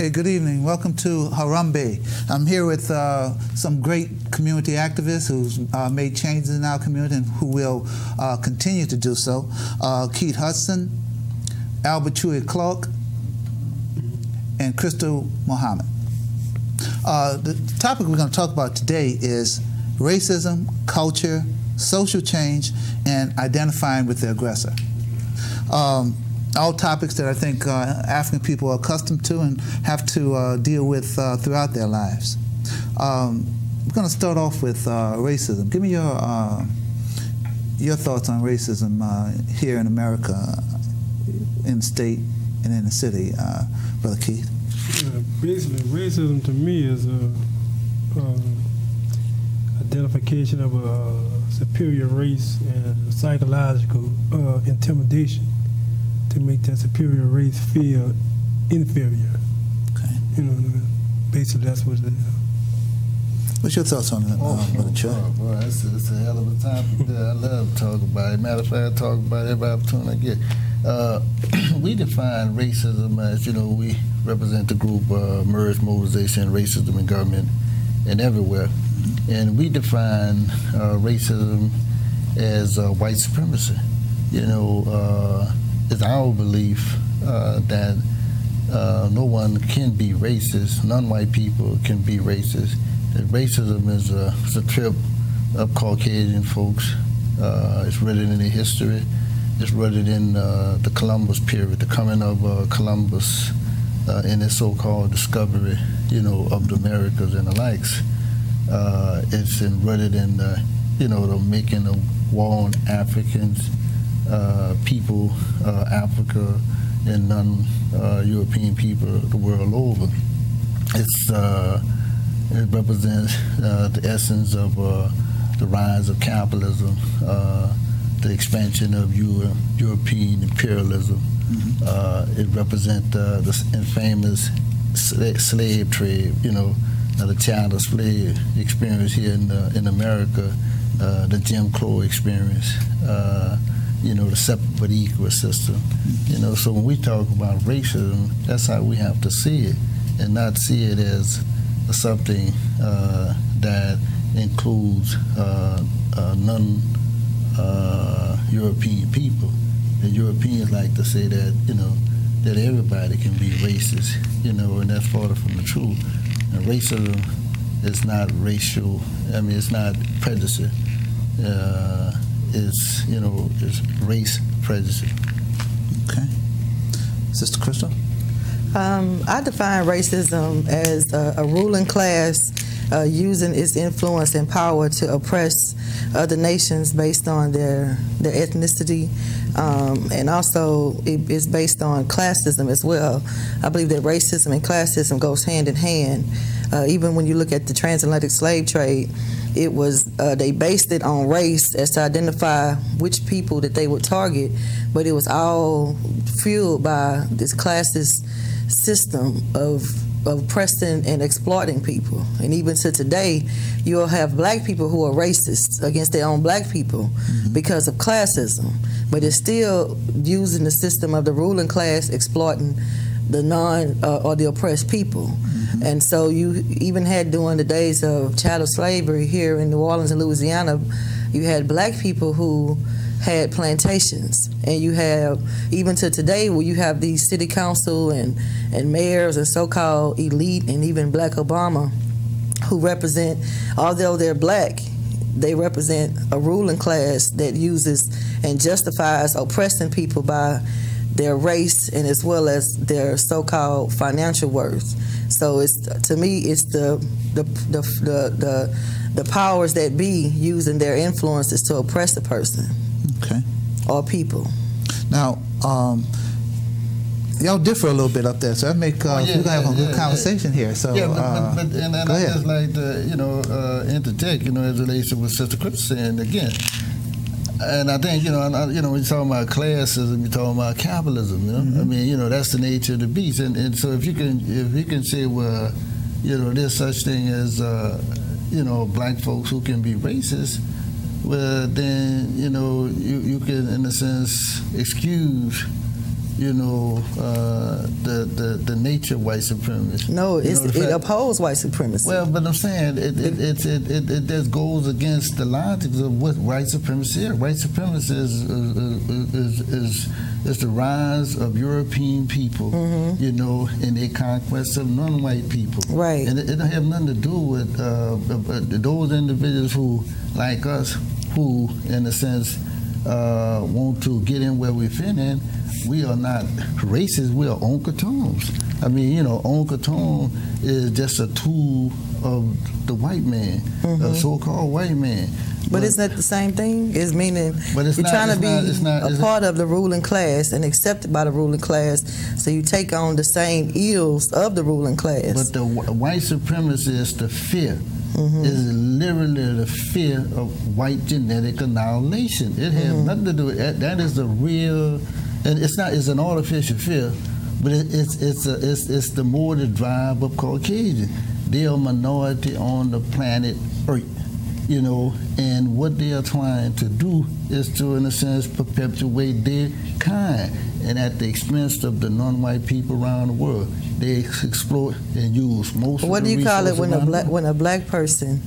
Hey, good evening. Welcome to Harabee. I'm here with some great community activists who's made changes in our community and who will continue to do so. Keith Hudson, Albert Chewy Clark, and Crystal Muhammad. The topic we're going to talk about today is racism, culture, social change, and identifying with the aggressor. All topics that I think African people are accustomed to and have to deal with throughout their lives. We're going to start off with racism. Give me your thoughts on racism here in America, in the state and in the city, Brother Keith. Basically, racism to me is identification of a superior race and psychological intimidation to make that superior race feel inferior. Okay. You know, basically that's what it is. What's your thoughts on that, Brother Chuck? Boy, it's a hell of a topic that I love to talk about it. Matter of fact, I talk about it every opportunity I get. We define racism as, you know, we represent the group Merge, Mobilization, Racism in Government and Everywhere. And we define racism as white supremacy. You know, it's our belief that no one can be racist, non-white people can be racist. That racism is a trip of Caucasian folks. It's rooted in the history. It's rooted in the Columbus period, the coming of Columbus and his so-called discovery, you know, of the Americas and the likes. It's rooted in, you know, the making of war on Africans, people, Africa, and non-European people the world over. It represents the essence of the rise of capitalism, the expansion of European imperialism. Mm-hmm. It represents the infamous slave trade, you know, the child slave experience here in America, the Jim Crow experience. You know, the separate but equal system. You know, so when we talk about racism, that's how we have to see it, and not see it as something that includes non-European people. The Europeans like to say that, you know, that everybody can be racist, you know, and that's far from the truth. And racism is not racial, I mean, it's not prejudice. Is, you know, is race prejudice. Okay. Sister Crystal? I define racism as a ruling class using its influence and power to oppress other nations based on their ethnicity, and also it's based on classism as well. I believe that racism and classism goes hand in hand. Even when you look at the transatlantic slave trade, it was they based it on race as to identify which people that they would target, but it was all fueled by this classist system of oppressing and exploiting people. And even to today, you'll have black people who are racist against their own black people because of classism, but it's still using the system of the ruling class exploiting the or the oppressed people. And so you even had, during the days of chattel slavery here in New Orleans and Louisiana, you had black people who had plantations. And you have, even to today, where you have these city council and mayors and so-called elite and even Black Obama, who represent, although they're black, they represent a ruling class that uses and justifies oppressing people by their race and as well as their so-called financial worth. So it's, to me, it's the powers that be using their influences to oppress a person. Okay. Or people. Now, y'all differ a little bit up there, so that make we're gonna have a good conversation here. So and I just like to, you know, interject, you know, as relates to what Sister Crystal saying again. And I think, you know, when you're talking about classism, you're talking about capitalism. You know, I mean, you know, that's the nature of the beast. And so if you can say, well, you know, there's such thing as, you know, black folks who can be racist, well, then, you know, you can, in a sense, excuse, you know, the nature of white supremacy. No, it opposes white supremacy. Well, but I'm saying it just goes against the logic of what white supremacy is. White supremacy is the rise of European people, you know, and their conquest of non-white people. Right. And it don't have nothing to do with those individuals who, like us, who, in a sense, want to get in where we fit in. We are not racist, we are oncatones. I mean, you know, oncatone is just a tool of the white man, a so-called white man. But isn't that the same thing? It's meaning you're trying to be a part of the ruling class and accepted by the ruling class, so you take on the same ills of the ruling class. But the white supremacy is the fear. Is literally the fear of white genetic annihilation. It has nothing to do with that. That is the real, and it's not. It's an artificial fear, but it's the more the drive of Caucasian. They are a minority on the planet Earth, you know, and what they are trying to do is to, in a sense, perpetuate their kind, and at the expense of the non-white people around the world. They exploit and use most. What of the do you call it when a black person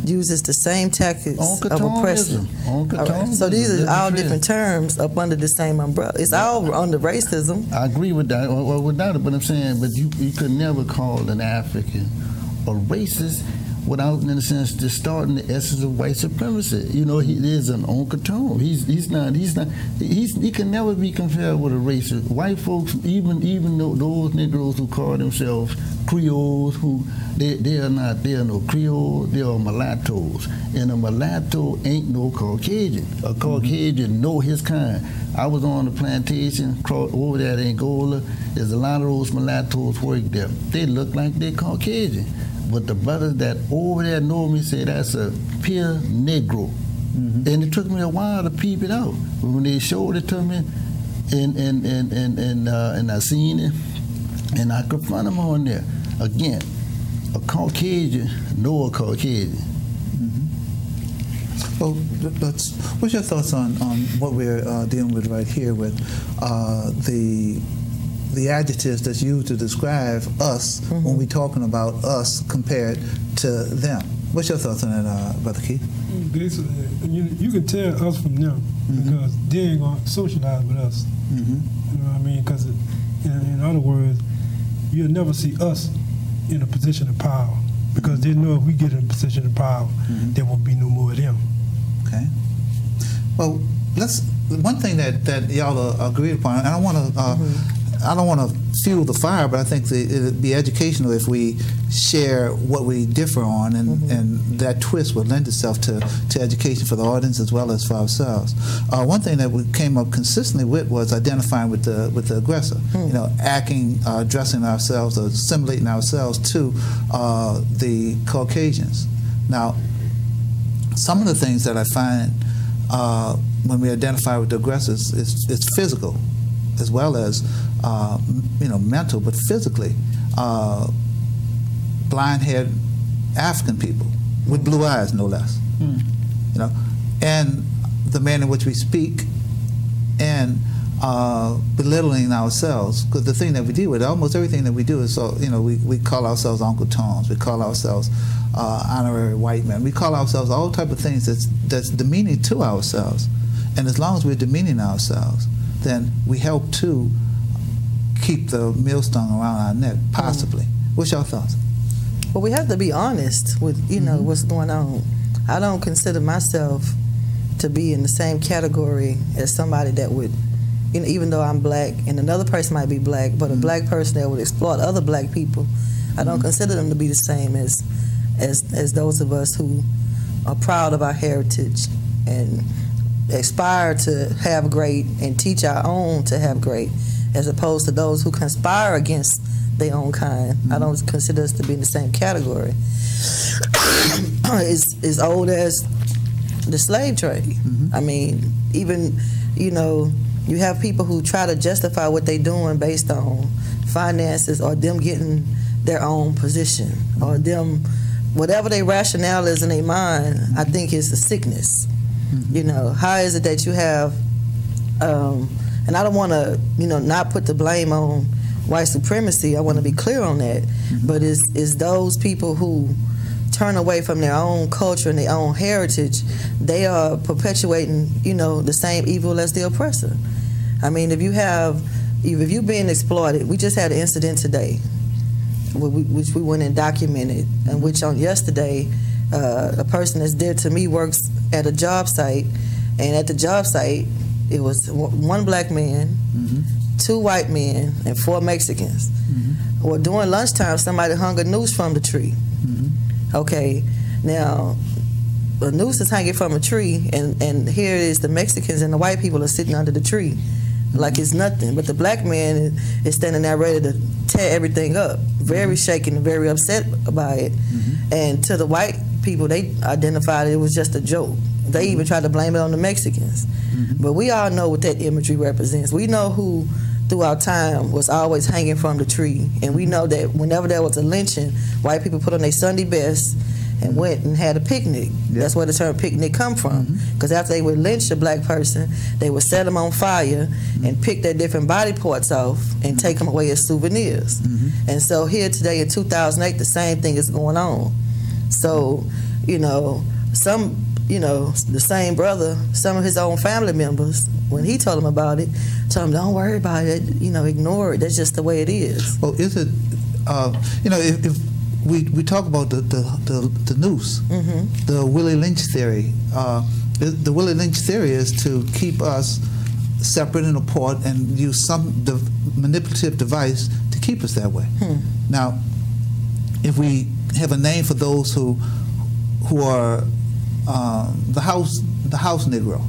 uses the same tactics of oppression? Right. So these are all different terms up under the same umbrella. It's all under racism. I agree with that, or without it, but I'm saying, but you could never call an African a racist without, in a sense, distorting the essence of white supremacy. You know, he is an oncatone. He can never be compared with a racist. White folks, even those Negroes who call themselves Creoles, they are no Creole, they are mulattoes. And a mulatto ain't no Caucasian. A Caucasian know his kind. I was on the plantation over there in Angola. There's a lot of those mulattoes work there. They look like they're Caucasian. But the brothers that over there know me say that's a pure Negro. And it took me a while to peep it out. But when they showed it to me, and I seen it, and I confront them on there. Again, a Caucasian know a Caucasian. Well, what's your thoughts on what we're dealing with right here with the adjectives that's used to describe us when we're talking about us compared to them? What's your thoughts on that, Brother Keith? Basically, you can tell us from them because they ain't going to socialize with us. You know what I mean? Because in other words, you'll never see us in a position of power because they know if we get in a position of power, there won't be no more of them. Okay. Well, one thing that y'all agreed upon, and I don't want to fuel the fire, but I think it'd be educational if we share what we differ on, and that twist would lend itself to education for the audience as well as for ourselves. One thing that we came up consistently with was identifying with the aggressor. You know, addressing ourselves, or assimilating ourselves to the Caucasians. Now, some of the things that I find when we identify with the aggressors is physical, as well as mental, but physically, blind-haired African people with blue eyes, no less. You know, and the manner in which we speak, and belittling ourselves, because the thing that we deal with, almost everything that we do is, we call ourselves Uncle Toms, we call ourselves honorary white men, we call ourselves all type of things that's demeaning to ourselves, and as long as we're demeaning ourselves, then we help to keep the millstone around our neck, possibly. What's your thoughts? Well, we have to be honest with, what's going on. I don't consider myself to be in the same category as somebody that would, even though I'm black, and another person might be black, but a black person that would exploit other black people, I don't consider them to be the same as those of us who are proud of our heritage and aspire to have great and teach our own to have great, as opposed to those who conspire against their own kind. I don't consider us to be in the same category. It's as old as the slave trade. I mean, even, you have people who try to justify what they're doing based on finances, or them getting their own position, or them, whatever their rationale is in their mind, I think is a sickness. How is it that you have, and And I don't want to, not put the blame on white supremacy. I want to be clear on that. But it's those people who turn away from their own culture and their own heritage, they are perpetuating, the same evil as the oppressor. I mean, if you're being exploited, we just had an incident today, which we went and documented, and which on yesterday, a person that's dear to me works at a job site, and at the job site, it was one black man, 2 white men, and 4 Mexicans. Well, during lunchtime, somebody hung a noose from the tree. Okay, now, a noose is hanging from a tree, and here it is, the Mexicans and the white people are sitting under the tree like it's nothing. But the black man is standing there ready to tear everything up, very shaken and very upset by it. And to the white people, they identified it was just a joke. They even tried to blame it on the Mexicans. But we all know what that imagery represents. We know who throughout time was always hanging from the tree. And we know that whenever there was a lynching, white people put on their Sunday best and went and had a picnic. That's where the term picnic come from. Because after they would lynch a black person, they would set them on fire and pick their different body parts off and take them away as souvenirs. And so here today in 2008, the same thing is going on. So, the same brother, some of his own family members, when he told him about it, told him, don't worry about it, ignore it. That's just the way it is. Well, is it, if we talk about the noose, the Willie Lynch theory. The Willie Lynch theory is to keep us separate and apart and use some manipulative device to keep us that way. Now, if we have a name for those who are the house Negro,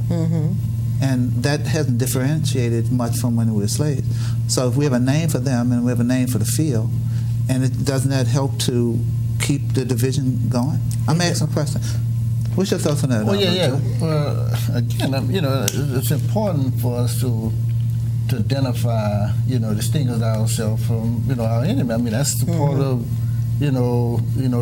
and that hasn't differentiated much from when we were slaves. So if we have a name for them and we have a name for the field, and doesn't that help to keep the division going? I'm asking a question. What's your thoughts on that? Well, Well, again, it's important for us to identify, distinguish ourselves from, our enemy. I mean, that's the part of,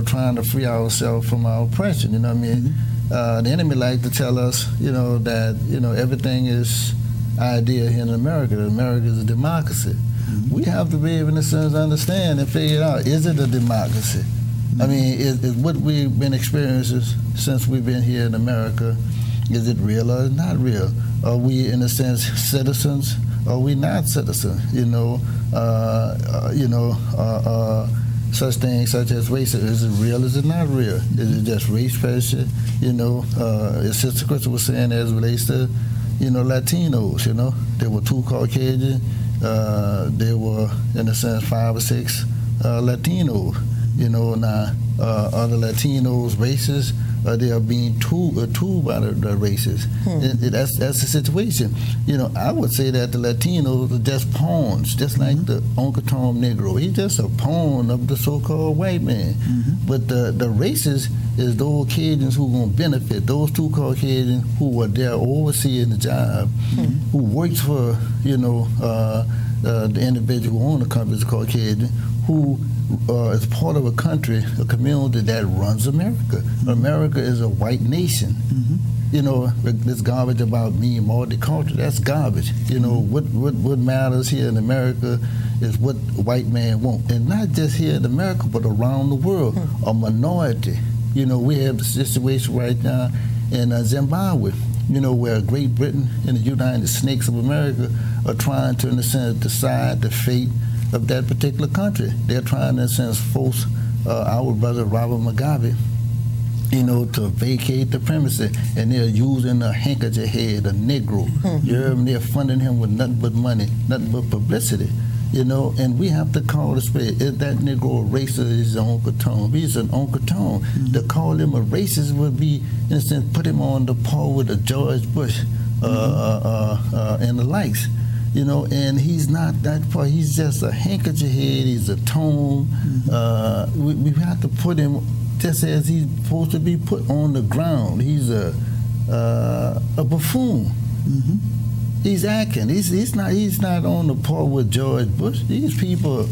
trying to free ourselves from our oppression. You know what I mean? The enemy like to tell us, that everything is ideal here in America. That America is a democracy. We have to be able, in a sense, understand and figure out, is it a democracy? I mean, is what we've been experiencing since we've been here in America, is it real or is it not real? Are we, in a sense, citizens? Are we not citizens? Such things such as racism. Is it real? Is it not real? Is it just race pressure? As Sister Crystal was saying, as it relates to, Latinos. There were 2 Caucasian. There were, in a sense, 5 or 6 Latinos. Now other Latinos races, they are being tooled by the races. That's the situation. I would say that the Latinos are just pawns, just like the Uncle Tom Negro. He's just a pawn of the so-called white man. But the races is those Cajuns who are going to benefit, those 2 Caucasians who are there overseeing the job, who works for, the individual who owns the company is Caucasian, who is part of a country, a community that runs America. America is a white nation. This garbage about me, multicultural, that's garbage. What matters here in America is what the white man wants. And not just here in America, but around the world, a minority. We have the situation right now in Zimbabwe, where Great Britain and the United Snakes of America are trying to, in a sense, decide the fate of that particular country. They're trying to, in a sense, force our brother Robert Mugabe, to vacate the premises, and they're using a handkerchief head, a Negro. They're funding him with nothing but money, nothing but publicity. And we have to call it spade. Is that Negro a racist? He's an Uncle Tom. He's an Uncle Tom. To call him a racist would be, in a sense, put him on the par with a George Bush and the likes. And he's not that far. He's just a handkerchief head. He's a tone. We have to put him just as he's supposed to be put on the ground. He's a buffoon. He's acting. He's not on the par with George Bush. These people